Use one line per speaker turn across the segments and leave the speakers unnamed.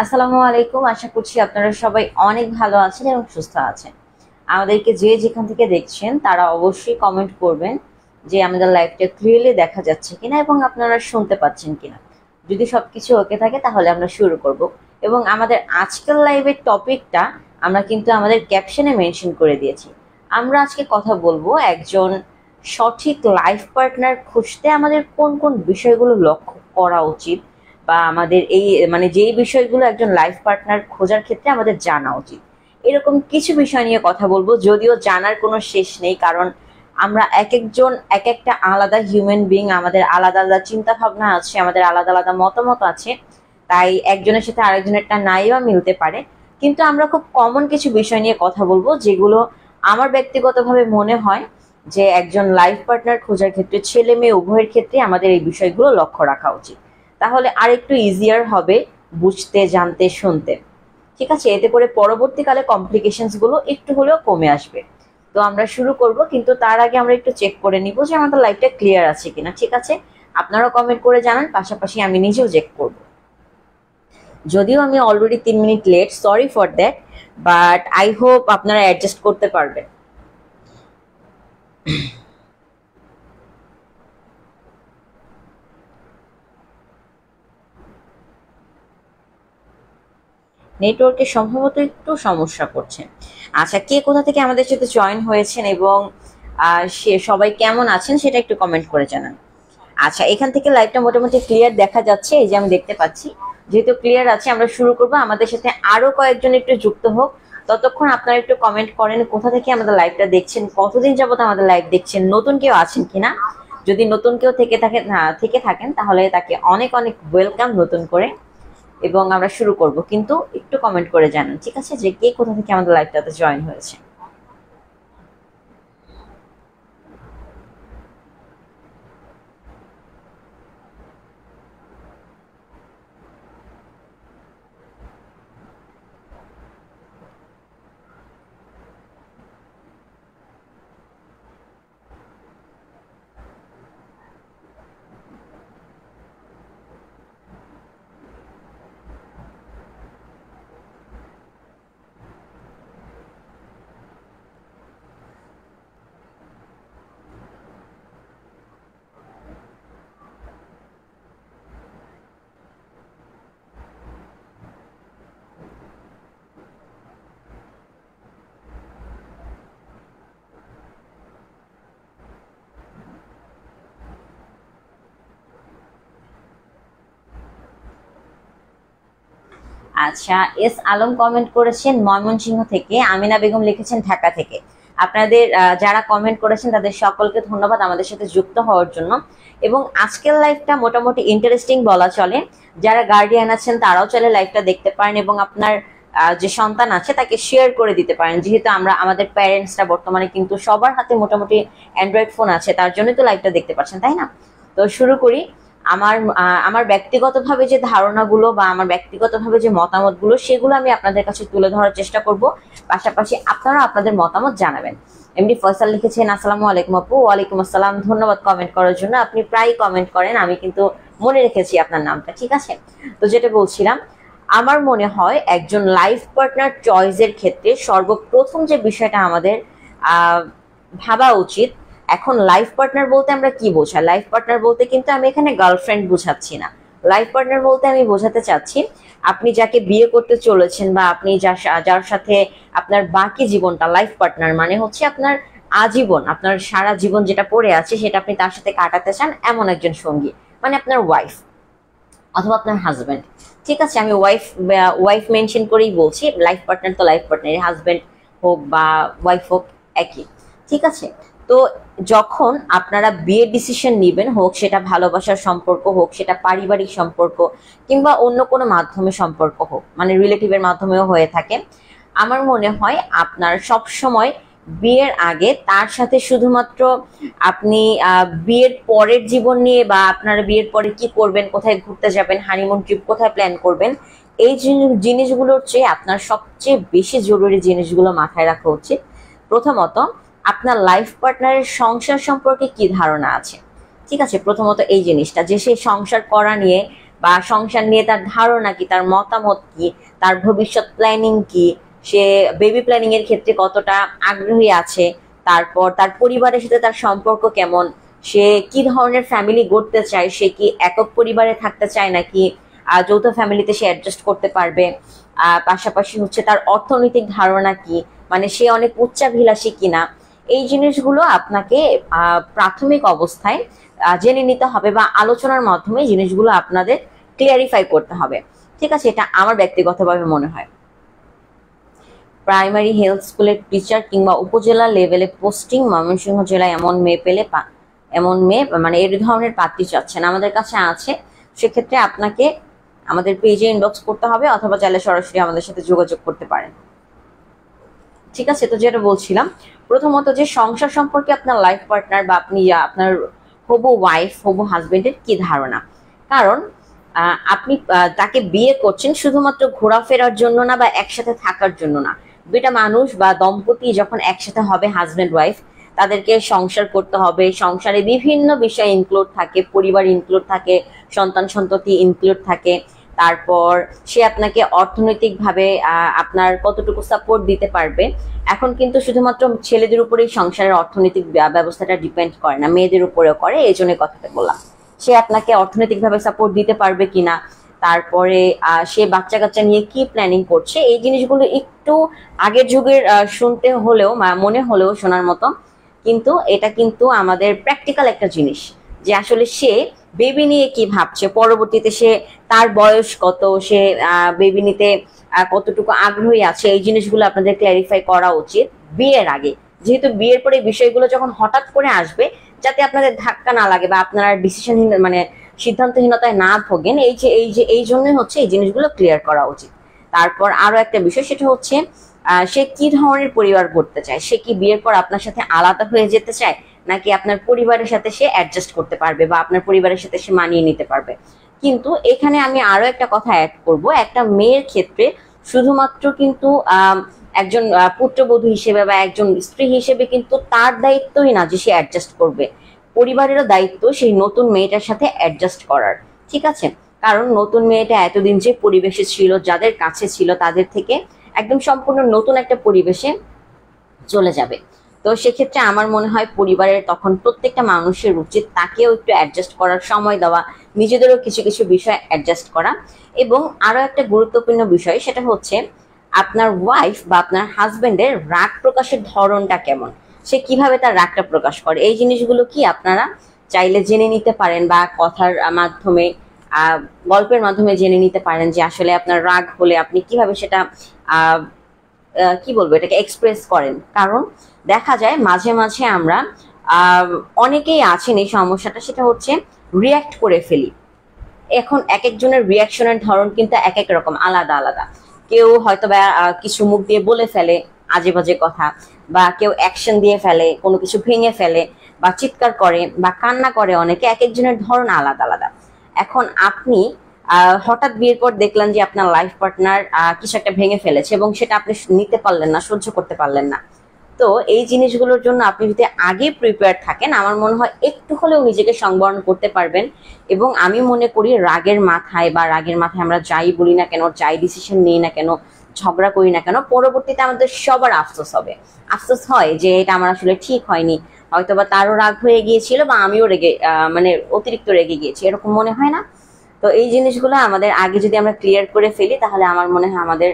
আসসালামু আলাইকুম। আশা করছি আপনারা সবাই অনেক ভালো আছেন এবং সুস্থ আছেন। আমাদেরকে যে যেখান থেকে দেখছেন তারা অবশ্যই কমেন্ট করবেন যে আমাদের লাইভটা ক্লিয়ারলি দেখা যাচ্ছে কিনা এবং আপনারা শুনতে পাচ্ছেন কিনা। যদি সবকিছু ওকে থাকে তাহলে আমরা শুরু করব। এবং আমাদের আজকের লাইভের টপিকটা আমরা কিন্তু আমাদের ক্যাপশনে মেনশন করে দিয়েছি। আমরা আজকে কথা বলবো একজন সঠিক লাইফ পার্টনার খুঁজতে আমাদের কোন কোন বিষয়গুলো লক্ষ্য করা উচিত, বা আমাদের এই যেই বিষয়গুলো একজন লাইফ পার্টনার খোঁজার ক্ষেত্রে আমাদের জানা উচিত। এরকম কিছু বিষয় নিয়ে কথা বলবো, যদিও জানার কোনো শেষ নেই, কারণ আমরা এক একজন এক একটা আলাদা হিউম্যান বিং, আমাদের আলাদা আলাদা চিন্তা ভাবনা আছে, আমাদের আলাদা আলাদা মতামত আছে। তাই একজনের সাথে আরেকজনেরটা নাইও মিলতে পারে, কিন্তু আমরা খুব কমন কিছু বিষয় নিয়ে কথা বলবো যেগুলো আমার ব্যক্তিগতভাবে মনে হয় যে একজন লাইফ পার্টনার খোঁজার ক্ষেত্রে ছেলে মেয়ে উভয়ের ক্ষেত্রে আমাদের এই বিষয়গুলো লক্ষ্য রাখা উচিত। তাহলে আর একটু ইজিয়ার হবে বুঝতে, জানতে, শুনতে। ঠিক আছে, এতে করে পরবর্তীকালে কমপ্লিকেশনস গুলো একটু হলেও কমে আসবে। তো আমরা শুরু করব, কিন্তু তার আগে আমরা একটু চেক করে নিব যে আমাদের লাইফটা ক্লিয়ার আছে কিনা। ঠিক আছে, আপনারাও কমেন্ট করে জানান, পাশাপাশি আমি নিজেও চেক করব। যদিও আমি already 3 minute late, sorry for that, but I hope আপনারা অ্যাডজাস্ট করতে পারবেন। নেটওয়ার্কের সম্ভবত একটু সমস্যা করছে। আচ্ছা, কে কোথা থেকে আমাদের সাথে জয়েন হয়েছেন এবং সে সবাই কেমন আছেন সেটা একটু কমেন্ট করে জানান। আচ্ছা, এখান থেকে লাইভটা মোটামুটি ক্লিয়ার দেখা যাচ্ছে, এই যে আমি দেখতে পাচ্ছি। যেহেতু ক্লিয়ার আছে, আমরা শুরু করব। আমাদের সাথে আরো কয়েকজন একটু যুক্ত হোক। ততক্ষণ আপনারা একটু কমেন্ট করেন কোথা থেকে আমাদের লাইভটা দেখছেন, কতদিন যাবত আমাদের লাইভ দেখছেন, নতুন কেউ আছেন কিনা। যদি নতুন কেউ থেকে থাকেন তাহলে তাকে অনেক অনেক ওয়েলকাম নতুন করে। এবং আমরা শুরু করব, কিন্তু একটু কমেন্ট করে জানান, ঠিক আছে, যে কে কোথা থেকে আমাদের লাইভটাতে জয়েন হয়েছে। আচ্ছা, এস আলম কমেন্ট করেছেন ময়মনসিংহ থেকে, আমিনা বেগম লিখেছেন ঢাকা থেকে। আপনাদের যারা কমেন্ট করেছেন তাদের সকলকে ধন্যবাদ আমাদের সাথে যুক্ত হওয়ার জন্য। এবং আজকের লাইভটা মোটামুটি ইন্টারেস্টিং বলা চলে। যারা গার্ডিয়ান আছেন তারাও চলে লাইভটা দেখতে পারেন এবং আপনার যে সন্তান আছে তাকে শেয়ার করে দিতে পারেন। যেহেতু আমাদের প্যারেন্টসরা বর্তমানে কিন্তু সবার হাতে মোটামুটি অ্যান্ড্রয়েড ফোন আছে, তার জন্যই তো লাইভটা দেখতে পাচ্ছেন, তাই না? তো শুরু করি। আমার ব্যক্তিগতভাবে যে ধারণাগুলো বা আমার ব্যক্তিগতভাবে যে মতামতগুলো সেগুলো আমি আপনাদের কাছে তুলে ধরার চেষ্টা করব। পাশাপাশি আপনারা আপনাদের মতামত জানাবেন। এমডি ফয়সাল লিখেছেন, আসসালামু আলাইকুম আপু। ওয়ালাইকুম আসসালাম, ধন্যবাদ কমেন্ট করার জন্য। আপনি প্রায় কমেন্ট করেন, আমি কিন্তু মনে রেখেছি আপনার নামটা। ঠিক আছে, তো যেটা বলছিলাম, আমার মনে হয় একজন লাইফ পার্টনার চয়েসের ক্ষেত্রে সর্বপ্রথম যে বিষয়টা আমাদের ভাবা উচিত, এখন লাইফ পার্টনার বলতে আমরা কি বোঝাই? লাইফ পার্টনার বলতে কিন্তু আমি এখানে গার্লফ্রেন্ড বোঝাচ্ছি না। লাইফ পার্টনার বলতে আমি বোঝাতে চাচ্ছি আপনি যাকে বিয়ে করতে চলেছেন বা আপনি যার সাথে আপনার বাকি জীবনটা, লাইফ পার্টনার মানে হচ্ছে আপনার আজীবন, আপনার সারা জীবন যেটা পড়ে আছে সেটা আপনি তার সাথে কাটাতে চান, এমন একজন সঙ্গী, মানে আপনার ওয়াইফ অথবা আপনার হাজব্যান্ড। ঠিক আছে, আমি ওয়াইফ মেনশন করেই বলছি। লাইফ পার্টনার তো লাইফ পার্টনার, হাজব্যান্ড হোক বা ওয়াইফ হোক একই। ঠিক আছে, তো যখন আপনারা বিয়ের ডিসিশন নেবেন, হোক সেটা ভালোবাসার সম্পর্ক, হোক সেটা পারিবারিক সম্পর্ক, কিংবা অন্য কোনো মাধ্যমে সম্পর্ক হোক, মানে রিলেটিভের মাধ্যমেও হয়ে থাকে, আমার মনে হয় আপনার সব সময় বিয়ের আগে তার সাথে শুধুমাত্র আপনি বিয়ের পরের জীবন নিয়ে বা আপনারা বিয়ের পরে কি করবেন, কোথায় ঘুরতে যাবেন, হানিমুন ট্রিপ কোথায় প্ল্যান করবেন, এই জিনিসগুলোর চেয়ে আপনার সবচেয়ে বেশি জরুরি জিনিসগুলো মাথায় রাখা উচিত। প্রথমত, আপনার লাইফ পার্টনারের সংসার সম্পর্কে কি ধারণা আছে। ঠিক আছে, প্রথমত এই জিনিসটা, যে সে সংসার করা নিয়ে বা সংসার নিয়ে তার ধারণা কি, তার মতামত কি, তার ভবিষ্যৎ প্ল্যানিং কি, সে বেবি প্ল্যানিং এর ক্ষেত্রে কতটা আগ্রহী আছে, তারপর তার পরিবারের সাথে তার সম্পর্ক কেমন, সে কি ধরনের ফ্যামিলি গড়তে চায়, সে কি একক পরিবারে থাকতে চায় নাকি যৌথ ফ্যামিলিতে সে অ্যাডজাস্ট করতে পারবে, পাশাপাশি হচ্ছে তার অর্থনৈতিক ধারণা কি, মানে সে অনেক উচ্চাভিলাষী কিনা। এই জিনিসগুলো আপনাকে প্রাথমিক অবস্থায় জেনে নিতে হবে বা আলোচনার মাধ্যমে জিনিসগুলো আপনাদের ক্লিয়ারিফাই করতে হবে। ঠিক আছে, এটা আমার ব্যক্তিগতভাবে মনে হয়। প্রাইমারি হেলথ স্কুলের টিচার কিংবা উপজেলা লেভেলে পোস্টিং ময়মনসিংহ জেলায় এমন মেয়ে মানে এই ধরনের প্রার্থী চাচ্ছেন, আমাদের কাছে আছে। সেক্ষেত্রে আপনাকে আমাদের পেজে ইনবক্স করতে হবে অথবা চাইলে সরাসরি আমাদের সাথে যোগাযোগ করতে পারেন। ঠিক আছে, তো যেটা বলছিলাম, প্রথমত যে সংসার সম্পর্কে আপনার লাইফ পার্টনার বা আপনি আপনার হবু ওয়াইফ, হবু হাজবেন্ডের কি ধারণা। কারণ আপনি তাকে বিয়ে করছেন শুধুমাত্র ঘোরাফেরার জন্য না বা একসাথে থাকার জন্য না। দুইটা মানুষ বা দম্পতি যখন একসাথে হবে, হাজবেন্ড ওয়াইফ, তাদেরকে সংসার করতে হবে। সংসারে বিভিন্ন বিষয় ইনক্লুড থাকে, পরিবার ইনক্লুড থাকে, সন্তান সন্ততি ইনক্লুড থাকে। তারপর সে আপনাকে অর্থনৈতিকভাবে আপনার কতটুকু সাপোর্ট দিতে পারবে। এখন কিন্তু শুধুমাত্র ছেলেদের উপরেই সংসারের অর্থনৈতিক ব্যবস্থাটা ডিপেন্ড করে না, মেয়েদের উপরেও করে। এই জন্য কথাটা বললাম, সে আপনাকে অর্থনৈতিকভাবে সাপোর্ট দিতে পারবে কিনা, তারপরে সে বাচ্চা কাচ্চা নিয়ে কি প্ল্যানিং করছে। এই জিনিসগুলো একটু আগের যুগের শুনতে হলেও মনে হলেও শোনার মতো, কিন্তু এটা কিন্তু আমাদের প্র্যাকটিক্যাল একটা জিনিস যে আসলে সে বেবি নিয়ে কি ভাবছে, পরবর্তীতে সে তার বয়স কত, সে বেবি নিতে কতটুকু আগ্রহী আছে। এই জিনিসগুলো আপনাদের ক্ল্যারিফাই করা উচিত বিয়ের আগে, যেহেতু বিয়ের পরে বিষয়গুলো যখন হঠাৎ করে আসবে, যাতে আপনাদের ধাক্কা না লাগে বা আপনারা ডিসিশনহীন মানে সিদ্ধান্তহীনতায় না ভোগেন। এই জন্যই হচ্ছে এই জিনিসগুলো ক্লিয়ার করা উচিত। তারপর আরো একটা বিষয়, সেটা হচ্ছে সে কি ধরনের পরিবার গড়তে চায়। সে কি বিয়ের পর আপনার সাথে আলাদা হয়ে যেতে চায়, নাকি আপনার পরিবারের সাথে সে অ্যাডজাস্ট করতে পারবে বা আপনার পরিবারের সাথে সে মানিয়ে নিতে পারবে। কিন্তু এখানে আমি আরো একটা কথা অ্যাড করব, একটা মেয়ের ক্ষেত্রে শুধুমাত্র কিন্তু একজন পুত্রবধূ হিসেবে বা একজন স্ত্রী হিসেবে কিন্তু তার দায়িত্বই না যে সে অ্যাডজাস্ট করবে, পরিবারেরও দায়িত্ব সেই নতুন মেয়েটার সাথে অ্যাডজাস্ট করার। ঠিক আছে, কারণ নতুন মেয়েটা এতদিন যে পরিবেশে ছিল, যাদের কাছে ছিল, তাদের থেকে একদম সম্পূর্ণ নতুন একটা পরিবেশে চলে যাবে। তো সেক্ষেত্রে আমার মনে হয় পরিবারের তখন প্রত্যেকটা মানুষের উচিত তাকেও একটু অ্যাডজাস্ট করার সময় দেওয়া, নিজেদেরও কিছু কিছু বিষয় অ্যাডজাস্ট করা। এবং আরো একটা গুরুত্বপূর্ণ বিষয়, সেটা হচ্ছে আপনার ওয়াইফ বা আপনার হাজবেন্ডের রাগ প্রকাশের ধরনটা কেমন, সে কিভাবে তার রাগটা প্রকাশ করে। এই জিনিসগুলো কি আপনারা চাইলে জেনে নিতে পারেন বা কথার মাধ্যমে, গল্পের মাধ্যমে জেনে নিতে পারেন যে আসলে আপনার রাগ হলে আপনি কিভাবে সেটা কি বলবো এটাকে এক্সপ্রেস করেন। কারণ দেখা যায় মাঝে মাঝে আমরা অনেকেই আছেন এই সমস্যাটা, সেটা হচ্ছে রিয়্যাক্ট করে ফেলি। এখন এক একজনের রিয়াকশনের ধরন কিন্তু এক এক রকম, আলাদা আলাদা। কেউ হয়তো বা কিছু মুখ দিয়ে বলে ফেলে আজে বাজে কথা, বা কেউ অ্যাকশন দিয়ে ফেলে, কোনো কিছু ভেঙে ফেলে, বা চিৎকার করে বা কান্না করে। অনেকে এক একজনের ধরন আলাদা আলাদা। এখন আপনি হঠাৎ বিয়ের পর দেখলেন যে আপনার লাইফ পার্টনার কিছু একটা ভেঙে ফেলেছে এবং সেটা আপনি নিতে পারলেন না, সহ্য করতে পারলেন না। তো এই জিনিসগুলোর জন্য আপনি যদি আগে প্রিপেয়ার থাকেন, আমার মনে হয় একটু হলেও নিজেকে সংবরণ করতে পারবেন। এবং আমি মনে করি রাগের মাথায় আমরা যাই বলি না কেন, যাই ডিসিশন নিই না কেন, ঝগড়া করি না কেন, পরবর্তীতে আমাদের সবার আফসোস হবে। আফসোস হয় যে এটা আমার আসলে ঠিক হয়নি, হয়তোবা তারও রাগ হয়ে গিয়েছিল বা আমিও রেগে মানে অতিরিক্ত রেগে গিয়েছি, এরকম মনে হয় না। তো এই জিনিসগুলো আমাদের আগে যদি আমরা ক্লিয়ার করে ফেলি, তাহলে আমার মনে হয় আমাদের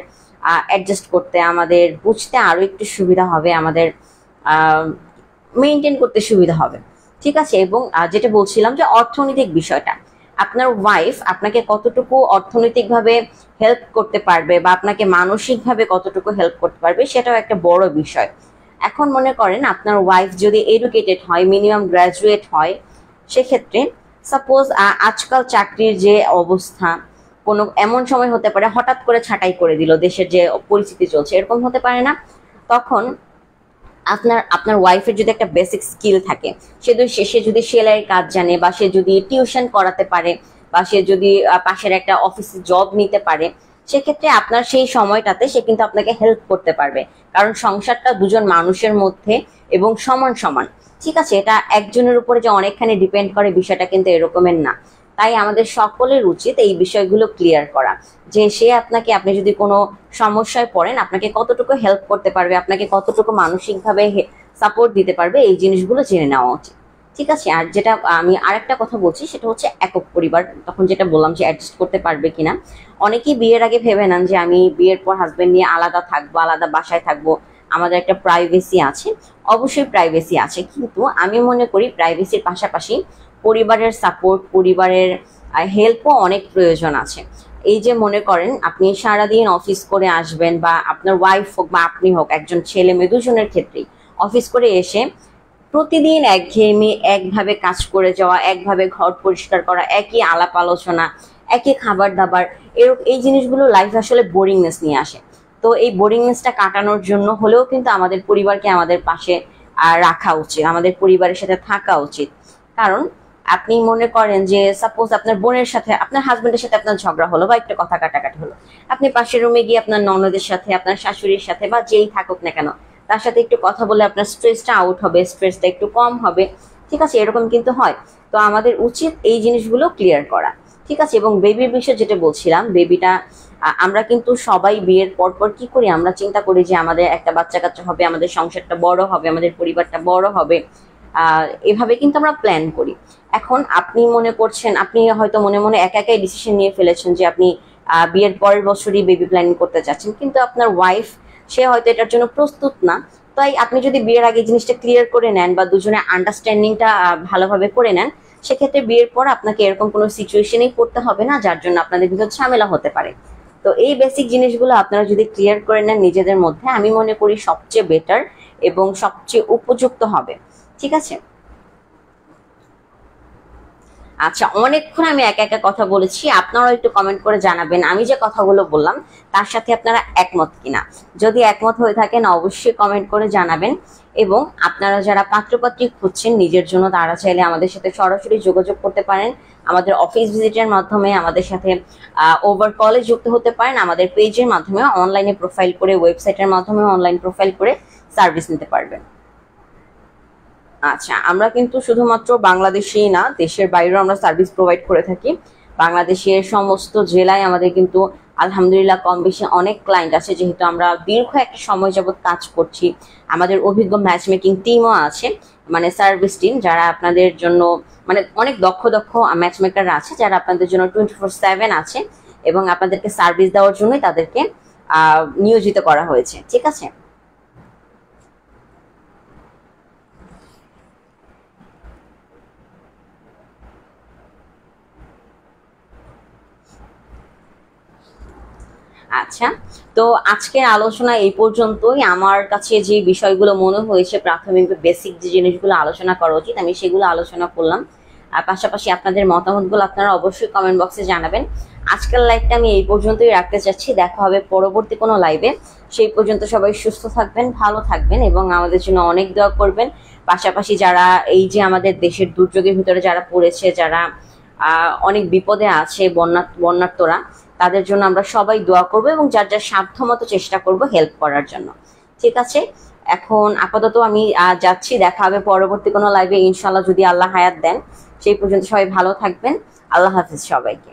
অ্যাডজাস্ট করতে, আমাদের বুঝতে আরো একটু সুবিধা হবে, আমাদের মেনটেন করতে সুবিধা হবে। ঠিক আছে, এবং যেটা বলছিলাম যে অর্থনৈতিক বিষয়টা, আপনার ওয়াইফ আপনাকে কতটুকু অর্থনৈতিকভাবে হেল্প করতে পারবে বা আপনাকে মানসিকভাবে কতটুকু হেল্প করতে পারবে, সেটাও একটা বড় বিষয়। এখন মনে করেন আপনার ওয়াইফ যদি এডুকেটেড হয়, মিনিমাম গ্রাজুয়েট হয়, সেক্ষেত্রে সাপোজ আজকাল চাকরির যে অবস্থা, কোনো এমন সময় হতে পারে হঠাৎ করে ছাঁটাই করে দিল, দেশের যে পরিস্থিতি চলছে, এরকম হতে পারে না। তখন আপনার ওয়াইফের যদি একটা বেসিক স্কিল থাকে, সে যদি সেলাইয়ের কাজ জানে, বা সে যদি টিউশন করাতে পারে, বা সে যদি পাশের একটা অফিসে জব নিতে পারে, সেক্ষেত্রে আপনার সেই সময়টাতে সে কিন্তু আপনাকে হেল্প করতে পারবে। কারণ সংসারটা দুজন মানুষের মধ্যে এবং সমান সমান। ঠিক আছে, এটা একজনের উপরে যে অনেকখানি ডিপেন্ড করে বিষয়টা কিন্তু এরকমের না। তাই আমাদের সকলের উচিত এই বিষয়গুলো ক্লিয়ার করা, যে সে আপনাকে, আপনি যদি কোনো সমস্যায় পড়েন, আপনাকে কতটুকু হেল্প করতে পারবে, আপনাকে কতটুকু মানসিকভাবে সাপোর্ট দিতে পারবে, এই জিনিসগুলো জেনে নেওয়া উচিত। ঠিক আছে। আর যেটা আমি আরেকটা কথা বলছি সেটা হচ্ছে একক পরিবার, তখন যেটা বললাম যে অ্যাডজাস্ট করতে পারবে কিনা। অনেকেই বিয়ের আগে ভেবে নেন যে আমি বিয়ের পর হাজবেন্ড নিয়ে আলাদা থাকবো, আলাদা বাসায় থাকবো, আমাদের একটা প্রাইভেসি আছে। অবশ্যই প্রাইভেসি আছে, কিন্তু আমি মনে করি প্রাইভেসির পাশাপাশি পরিবারের সাপোর্ট, পরিবারের হেল্পও অনেক প্রয়োজন আছে। এই যে মনে করেন আপনি সারাদিন অফিস করে আসবেন, বা আপনার ওয়াইফ হোক বা আপনি হোক, একজন ছেলে মেয়ে দুজনের ক্ষেত্রেই অফিস করে এসে প্রতিদিন একঘেয়েমি, একভাবে কাজ করে যাওয়া, একভাবে ঘর পরিষ্কার করা, একই আলাপ আলোচনা, একই খাবার দাবার, এই জিনিসগুলো লাইফ আসলে বোরিংনেস নিয়ে আসে। তো এই বোরিংনেসটা কাটানোর জন্য হলেও কিন্তু আমাদের পরিবারকে আমাদের পাশে রাখা উচিত, আমাদের পরিবারের সাথে থাকা উচিত। কারণ আপনি মনে করেন যে সাপোজ আপনার বোনের সাথে, আপনার হাজবেন্ডের সাথে আপনার ঝগড়া হলো বা একটু কথা কাটাকাটি হলো, আপনি পাশের রুমে গিয়ে আপনার ননদের সাথে, আপনার শাশুড়ির সাথে বা যেই থাকুক না কেন তার সাথে একটু কথা বলে আপনার স্ট্রেসটা আউট হবে, স্ট্রেসটা একটু কম হবে। ঠিক আছে, এরকম কিন্তু হয়। তো আমাদের উচিত এই জিনিসগুলো ক্লিয়ার করা। ঠিক আছে। এবং বেবির বিষয়ে যেটা বলছিলাম, বেবিটা আমরা কিন্তু সবাই বিয়ের পর কি করি, আমরা চিন্তা করি যে আমাদের একটা বাচ্চা কাচ্চা হবে, আমাদের সংসারটা বড় হবে, আমাদের পরিবারটা বড় হবে, এভাবে কিন্তু আমরা প্ল্যান করি। এখন আপনি মনে করছেন, আপনি হয়তো মনে মনে একা একাই ডিসিশন নিয়ে ফেলেছেন যে আপনি বিয়ের পরের বছরই বেবি প্ল্যানিং করতে চাচ্ছেন, কিন্তু আপনার ওয়াইফ সে হয়তো এটার জন্য প্রস্তুত না। তাই আপনি যদি বিয়ের আগে জিনিসটা ক্লিয়ার করে নেন বা দুজনের আন্ডারস্ট্যান্ডিংটা ভালোভাবে করে নেন, সেক্ষেত্রে বিয়ের পর আপনাকে এরকম কোনো সিচুয়েশনেই পড়তে হবে না যার জন্য আপনাদের ভিতর ঝামেলা হতে পারে। তো এই বেসিক জিনিসগুলো আপনারা যদি ক্লিয়ার করে নেন নিজেদের মধ্যে, আমি মনে করি সবচেয়ে বেটার এবং সবচেয়ে উপযুক্ত হবে। ঠিক আছে। আচ্ছা, অনেকক্ষণ আমি একা একা কথা বলেছি, আপনারাও একটু কমেন্ট করে জানাবেন আমি যে কথাগুলো বললাম তার সাথে আপনারা একমত কিনা। যদি একমত হয়ে থাকেন অবশ্যই কমেন্ট করে জানাবেন। এবং আপনারা যারা পাত্রপাত্রী খুঁজছেন নিজের জন্য, তারা চাইলে আমাদের সাথে সরাসরি যোগাযোগ করতে পারেন, আমাদের অফিস ভিজিটের মাধ্যমে আমাদের সাথে ওভার কলে যুক্ত হতে পারেন, আমাদের পেজের মাধ্যমে, অনলাইনে প্রোফাইল করে, ওয়েবসাইটের মাধ্যমে অনলাইন প্রোফাইল করে সার্ভিস নিতে পারবেন। আচ্ছা, আমরা কিন্তু শুধুমাত্র বাংলাদেশেই না, দেশের বাইরেও আমরা সার্ভিস প্রোভাইড করে থাকি। বাংলাদেশের সমস্ত জেলায় আমাদের কিন্তু আলহামদুলিল্লাহ কম বেশি অনেক ক্লায়েন্ট আছে, যেহেতু আমরা দীর্ঘ একটা সময় যাবত কাজ করছি। আমাদের অভিজ্ঞ ম্যাচ মেকিং টিমও আছে, মানে সার্ভিস টিম, যারা আপনাদের জন্য মানে অনেক দক্ষ ম্যাচ মেকাররা আছে, যারা আপনাদের জন্য 24/7 আছে এবং আপনাদেরকে সার্ভিস দেওয়ার জন্যই তাদেরকে নিয়োজিত করা হয়েছে। ঠিক আছে। আচ্ছা, তো আজকের আলোচনা এই পর্যন্তই। আমার কাছে যে বিষয়গুলো মনে হয়েছে প্রাথমিক বেসিক যে জিনিসগুলো আলোচনা করা উচিত আমি সেগুলো আলোচনা করলাম। আর পাশাপাশি আপনাদের মতামতগুলো আপনারা অবশ্যই কমেন্ট বক্সে জানাবেন। আজকের লাইভটা আমি এই পর্যন্তই রাখতে চাচ্ছি, দেখা হবে পরবর্তী কোনো লাইভে। সেই পর্যন্ত সবাই সুস্থ থাকবেন, ভালো থাকবেন এবং আমাদের জন্য অনেক দোয়া করবেন। পাশাপাশি যারা এই যে আমাদের দেশের দুর্যোগের ভিতরে যারা পড়েছে, যারা অনেক বিপদে আছে, বন্যার্তরা, তাদের জন্য আমরা সবাই দোয়া করব এবং যার যার সাধ্যমতো চেষ্টা করব হেল্প করার জন্য। ঠিক আছে, এখন আপাতত আমি যাচ্ছি, দেখা হবে পরবর্তী কোনো লাইভে ইনশাল্লাহ, যদি আল্লাহ হায়াত দেন। সেই পর্যন্ত সবাই ভালো থাকবেন। আল্লাহ হাফিজ সবাইকে।